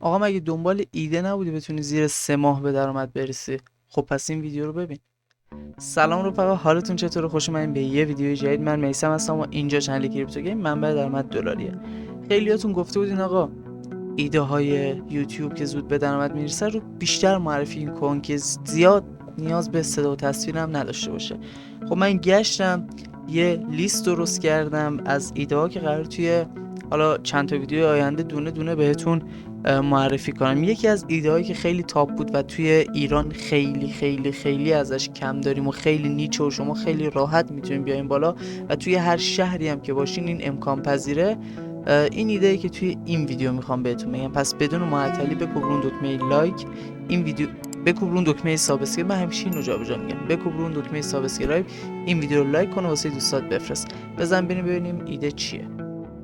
آقا مگه دنبال ایده نبودی بتونی زیر 3 ماه به درآمد برسی؟ خب پس این ویدیو رو ببین. سلام رفقا، حالتون چطوره؟ خوش اومدین به یه ویدیو جدید. من میثم هستم و اینجا چنل کریپتو گیم منبع درآمد دلاریه. خیلیاتون گفته بودین آقا ایده های یوتیوب که زود به درآمد میرسه رو بیشتر معرفی کن که زیاد نیاز به صدا و تصویر هم نداشته باشه. خب من گشتم یه لیست درست کردم از ایده ها که قرار توی حالا چند تا ویدیو آینده دونه دونه بهتون معرفی کنم. یکی از ایده هایی که خیلی تاپ بود و توی ایران خیلی خیلی خیلی ازش کم داریم و خیلی نیچه و شما خیلی راحت میتونین بیاین بالا و توی هر شهری هم که باشین این امکان پذیره. این ایده که توی این ویدیو میخوام بهتون بگم. پس بدون معطلی بکوبرون دکمه لایک این ویدیو، بکوبرون دکمه سابسکرایب. من همیشه اینو جابجا میگم، بکوبرون دکمه سابسکرایب، این ویدیو رو لایک کن و واسه دوستات بفرست. بزن ببینیم ایده چیه.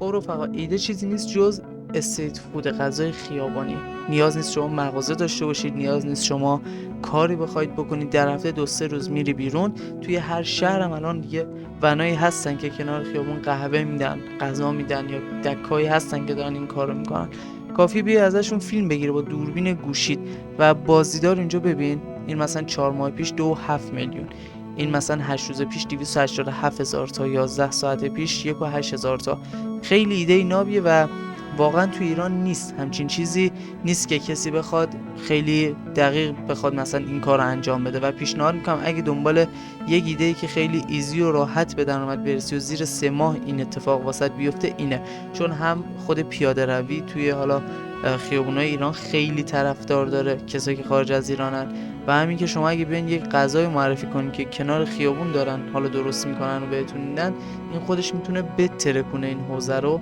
خب رفقا، ایده چیزی نیست جز استریت فود، غذای خیابانی. نیاز نیست شما مغازه داشته باشید، نیاز نیست شما کاری بخواید بکنید. در هفته 2-3 روز میری بیرون. توی هر شهرم الان دیگه ونایی هستن که کنار خیابون قهوه میدن، غذا میدن، یا دکایی هستن که دارن این کارو میکنن. کافی بیا ازشون فیلم بگیره با دوربین گوشید و بازدیدار اینجا ببین. این مثلا 4 ماه پیش 2.7 میلیون، این مثلا 8 روز پیش 287,000 تا، 11 ساعت پیش 1,800 تا. خیلی ایده نابیه و واقعا تو ایران نیست، همچین چیزی نیست که کسی بخواد خیلی دقیق بخواد مثلا این کار رو انجام بده. و پیشنهاد میکنم اگه دنبال یک ایده که خیلی ایزی و راحت به درآمد برسی و زیر 3 ماه این اتفاق واسط بیفته اینه. چون هم خود پیاده روی توی حالا خیابونای ایران خیلی طرفدار داره، کسایی که خارج از ایرانن. و همین که شما اگه بیاین یک غذای معرفی کنین که کنار خیابون دارن حالا درست میکنن و بهتون میدن، این خودش میتونه بترکونه این حوزه رو.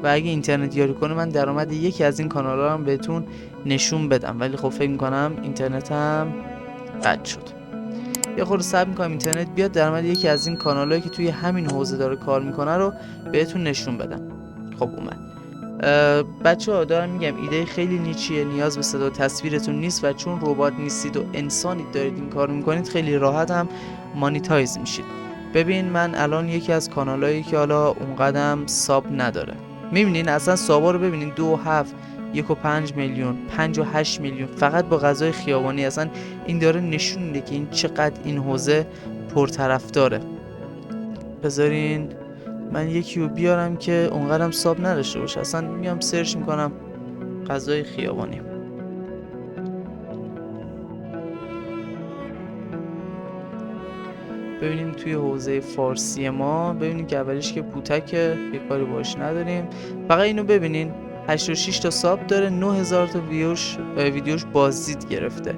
و اگه اینترنت یاری کنه من درآمد یکی از این کانال‌ها رو هم بهتون نشون بدم، ولی خب فکر می‌کنم اینترنتم قطع شد. یه خورده صبر می‌کنم اینترنت بیاد، درآمد یکی از این کانالایی که توی همین حوزه داره کار میکنه رو بهتون نشون بدم. خب اومد. بچه‌ها دارم میگم ایده خیلی نیچیه، نیاز به صدا و تصویرتون نیست و چون ربات نیستید و انسانید دارید این کار میکنید، خیلی راحت هم مانیتایز میشید. ببین من الان یکی از کانالایی که حالا اونقدم ساب نداره، میبینین اصلا سابا رو ببینین 2.7، 1.5 میلیون، 5.8 میلیون فقط با غذای خیابانی. اصلا این داره نشون میده که این چقدر این حوزه پرطرفداره. بذارین من یکی رو بیارم که اونقدرم ساب نداشته باشه. اصلا میام سرچ میکنم غذای خیابانی. ببینیم توی حوزه فارسی ما، ببینیم که اولیش که پوتکه، یه کاری باش نداریم. فقط اینو ببینین 86 تا ساب داره، 9000 تا ویدیوش بازدید گرفته.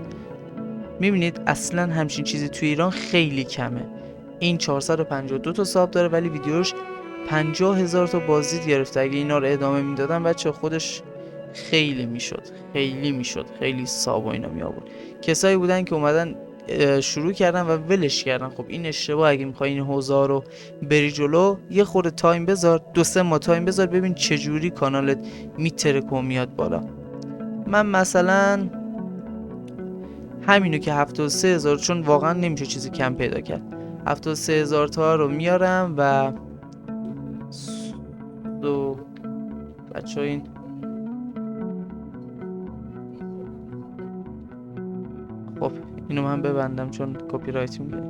میبینید اصلا همچین چیزی توی ایران خیلی کمه. این 452 تا ساب داره ولی ویدیوش 50,000 تا بازدید گرفته. اگه اینا رو ادامه میدادن بچه خودش خیلی میشد، خیلی ساب و اینا می آورد. کسایی بودن که اومدن شروع کردن و ولش کردن. خب این اشتباه. اگه میخوای این حوزه رو بری جلو، یه خورده تایم بذار، 2-3 ماه تایم بذار، ببین چه جوری کانالت میترکه و میاد بالا. من مثلا همینو که 73,000، چون واقعا نمیشه چیزی کم پیدا کرد، 73,000 تا رو میارم و بچه این خب اینو من ببندم چون کپی رایت میگیره.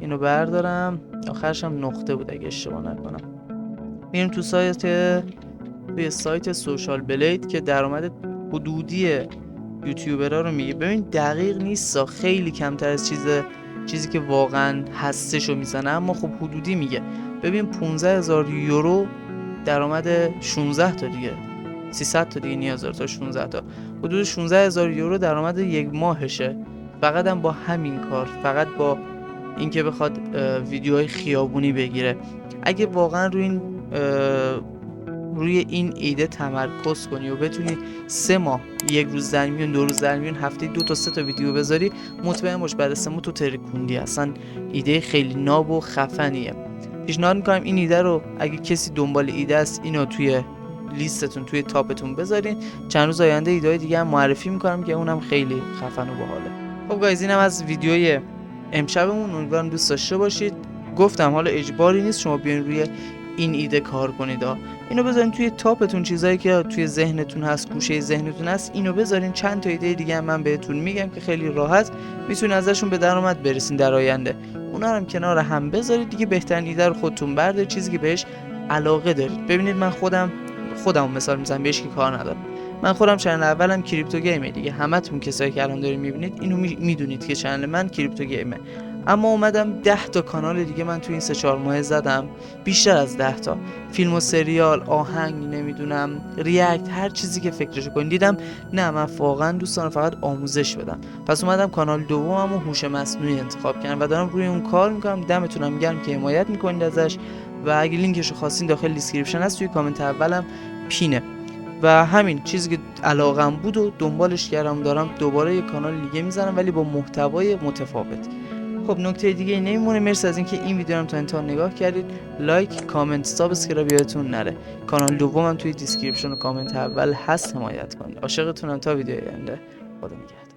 اینو بردارم، آخرش هم نقطه بود اگه اشتباه نکنم. میریم تو سایت سوشال بلید که درآمد حدودی یوتیوبرها رو میگه. ببین دقیق نیست، خیلی کمتر از چیزی که واقعا هستشو میزنه، اما خب حدودی میگه. ببین 15,000 یورو درآمد 16 تا دیگه، 300 تا دیگه نیاز داره تا 16 تا، حدود 16,000 یورو درآمد یک ماهشه. فقط هم با همین کار، فقط با اینکه بخواد ویدیوهای خیابونی بگیره. اگه واقعا روی این ایده تمرکز کنی و بتونی 3 ماه، 1 روز در میون، 2 روز در میون، هفته 2 تا 3 تا ویدیو بذاری، مطمئن باش بعد 3 ماه تو ترکوندی. اصلا ایده خیلی ناب و خفنیه. پیشنهاد میکنم این ایده رو اگه کسی دنبال ایده است اینو توی لیستتون، توی تاپتون بذارین. چند روز آینده ایده دیگه هم معرفی میکنم که اونم خیلی خفن و باحاله. خب گایز اینم از ویدیوی امشبمون، امیدوارم دوست داشته باشید. گفتم حالا اجباری نیست شما بیاین روی این ایده کار کنید اینو بذارین توی تاپتون، چیزایی که توی ذهنتون هست، گوشه ذهنتون هست، اینو بذارین. چند تا ایده دیگه هم من بهتون میگم که خیلی راحت میتونید ازشون به درآمد برسین در آینده. اونا هم کنار هم بذارید دیگه. بهترین ایده رو خودتون بردارید، چیزی که بهش علاقه دارید. ببینید من خودم مثال میزنم، بهش که کار ندارم. من خودم چنل اولم کریپتو گیمه دیگه. همتون کسایی که الان دارین میبینید اینو میدونید که چنل من کریپتو گیمه. اما اومدم 10 تا کانال دیگه من تو این 3-4 ماه زدم، بیشتر از 10 تا. فیلم و سریال، آهنگ، نمیدونم ریاکت، هر چیزی که فکرشو کنید. دیدم نه من واقعا دوست دارم فقط آموزش بدم. پس اومدم کانال دوممو هوش مصنوعی انتخاب کردم و دارم روی اون کار میکنم. دمتونم گرم که حمایت میکنید ازش. و اگه لینکشو خواستین داخل دیسکریپشن هست، توی کامنت اولم پینه. و همین چیزی که علاقم بود و دنبالش کردم، دارم دوباره یه کانال دیگه میزنم ولی با محتوای متفاوت. خب نکته دیگه نمیمونه. مرسی از اینکه این ویدیو رو تا انتها نگاه کردید. لایک، کامنت، سابسکرایب یادتون نره. کانال دومم توی دیسکریپشن و کامنت اول هست، حمایت کنید. عاشقتونم. تا ویدیو آینده، خدا نگهدار.